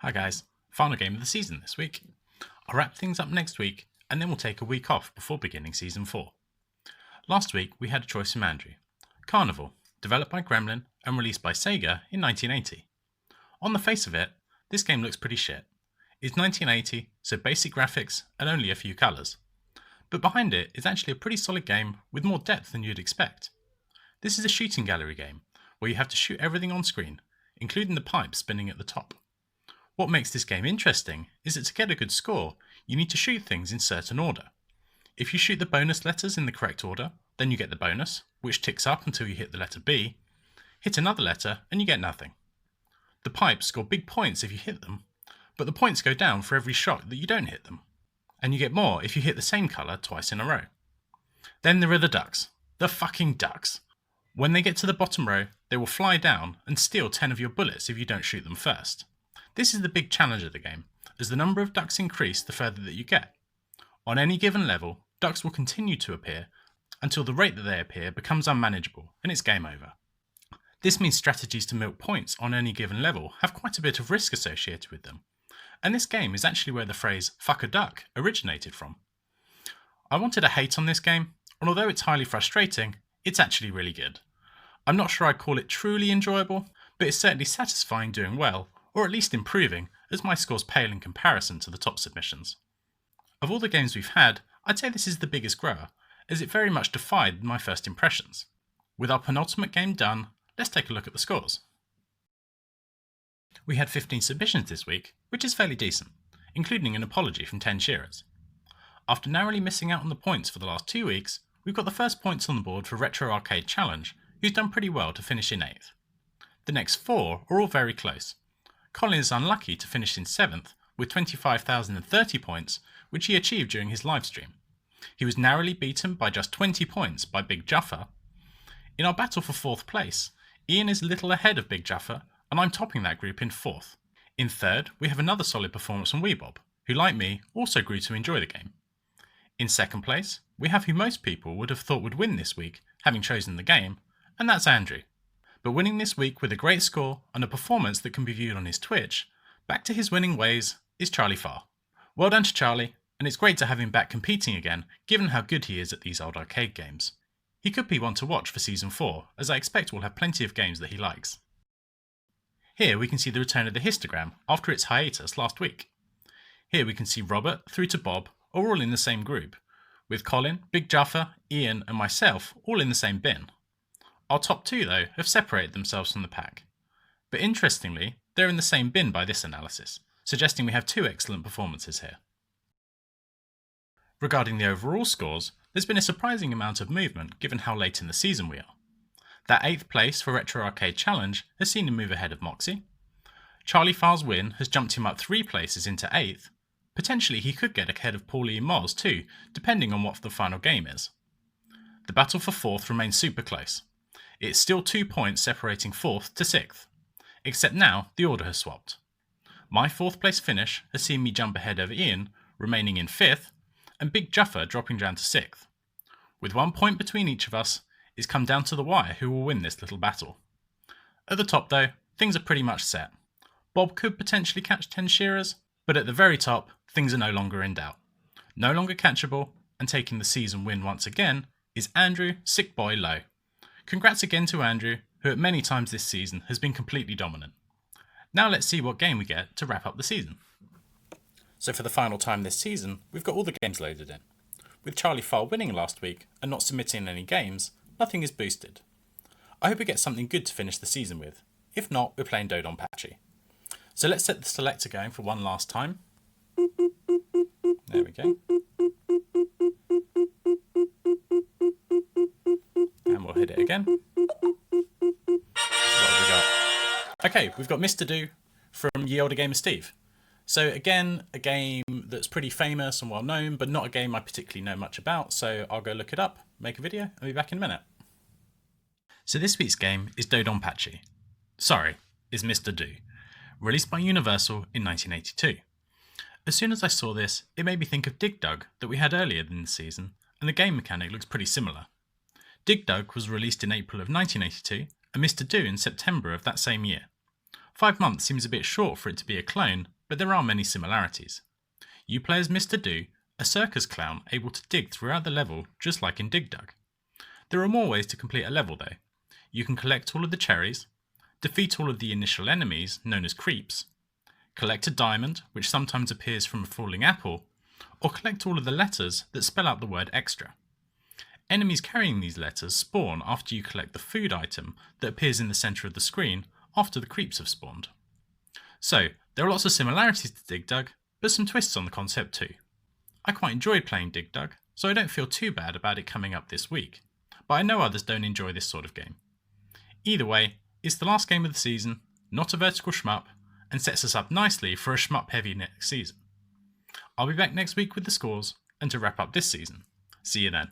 Hi guys, final game of the season this week. I'll wrap things up next week and then we'll take a week off before beginning Season 4. Last week we had a choice from Andrew. Carnival, developed by Gremlin and released by Sega in 1980. On the face of it, this game looks pretty shit. It's 1980, so basic graphics and only a few colours. But behind it is actually a pretty solid game with more depth than you'd expect. This is a shooting gallery game, where you have to shoot everything on screen, including the pipe spinning at the top. What makes this game interesting is that to get a good score, you need to shoot things in certain order. If you shoot the bonus letters in the correct order, then you get the bonus, which ticks up until you hit the letter B. Hit another letter and you get nothing. The pipes score big points if you hit them, but the points go down for every shot that you don't hit them. And you get more if you hit the same colour twice in a row. Then there are the ducks. The fucking ducks. When they get to the bottom row, they will fly down and steal 10 of your bullets if you don't shoot them first. This is the big challenge of the game, as the number of ducks increase the further that you get. On any given level, ducks will continue to appear until the rate that they appear becomes unmanageable and it's game over. This means strategies to milk points on any given level have quite a bit of risk associated with them, and this game is actually where the phrase "fuck a duck" originated from. I wanted to hate on this game, and although it's highly frustrating, it's actually really good. I'm not sure I'd call it truly enjoyable, but it's certainly satisfying doing well, or at least improving, as my scores pale in comparison to the top submissions. Of all the games we've had, I'd say this is the biggest grower, as it very much defied my first impressions. With our penultimate game done, let's take a look at the scores. We had 15 submissions this week, which is fairly decent, including an apology from 10 shearers. After narrowly missing out on the points for the last 2 weeks, we've got the first points on the board for Retro Arcade Challenge, who's done pretty well to finish in 8th. The next 4 are all very close. Colin is unlucky to finish in 7th with 25,030 points, which he achieved during his livestream. He was narrowly beaten by just 20 points by Big Juffer. In our battle for 4th place, Ian is a little ahead of Big Juffer, and I'm topping that group in 4th. In 3rd, we have another solid performance from Weebob, who like me also grew to enjoy the game. In 2nd place, we have who most people would have thought would win this week, having chosen the game, and that's Andrew. But winning this week with a great score and a performance that can be viewed on his Twitch, back to his winning ways, is Charlie Farr. Well done to Charlie, and it's great to have him back competing again, given how good he is at these old arcade games. He could be one to watch for Season 4, as I expect we'll have plenty of games that he likes. Here we can see the return of the histogram after its hiatus last week. Here we can see Robert through to Bob are all in the same group, with Colin, Big Juffer, Ian and myself all in the same bin. Our top 2, though, have separated themselves from the pack. But interestingly, they're in the same bin by this analysis, suggesting we have 2 excellent performances here. Regarding the overall scores, there's been a surprising amount of movement given how late in the season we are. That 8th place for Retro Arcade Challenge has seen him move ahead of Moxie. Charlie Farr's win has jumped him up 3 places into 8th. Potentially he could get ahead of Paulie and Moz too, depending on what the final game is. The battle for 4th remains super close. It's still 2 points separating 4th to 6th, except now the order has swapped. My 4th place finish has seen me jump ahead of Ian, remaining in 5th, and Big Juffer dropping down to 6th. With 1 point between each of us, it's come down to the wire who will win this little battle. At the top though, things are pretty much set. Bob could potentially catch 10 shearers, but at the very top, things are no longer in doubt. No longer catchable, and taking the season win once again, is Andrew Sick Boy Low. Congrats again to Andrew, who at many times this season has been completely dominant. Now let's see what game we get to wrap up the season. So for the final time this season, we've got all the games loaded in. With Charlie Farr winning last week and not submitting any games, nothing is boosted. I hope we get something good to finish the season with. If not, we're playing Dodonpachi. So let's set the selector going for one last time. There we go. And we'll hit it again. What have we got? Okay, we've got Mr. Do from Ye Olde Gamer Steve. So again, a game that's pretty famous and well known, but not a game I particularly know much about, so I'll go look it up, make a video, and be back in a minute. So this week's game is Dodonpachi. Sorry, is Mr. Do, released by Universal in 1982. As soon as I saw this, it made me think of Dig Dug that we had earlier in the season, and the game mechanic looks pretty similar. Dig Dug was released in April of 1982, and Mr. Do in September of that same year. 5 months seems a bit short for it to be a clone, but there are many similarities. You play as Mr. Do, a circus clown able to dig throughout the level just like in Dig Dug. There are more ways to complete a level though. You can collect all of the cherries, defeat all of the initial enemies known as creeps, collect a diamond which sometimes appears from a falling apple, or collect all of the letters that spell out the word extra. Enemies carrying these letters spawn after you collect the food item that appears in the centre of the screen after the creeps have spawned. So, there are lots of similarities to Dig Dug, but some twists on the concept too. I quite enjoyed playing Dig Dug, so I don't feel too bad about it coming up this week, but I know others don't enjoy this sort of game. Either way, it's the last game of the season, not a vertical shmup, and sets us up nicely for a shmup heavy next season. I'll be back next week with the scores and to wrap up this season. See you then.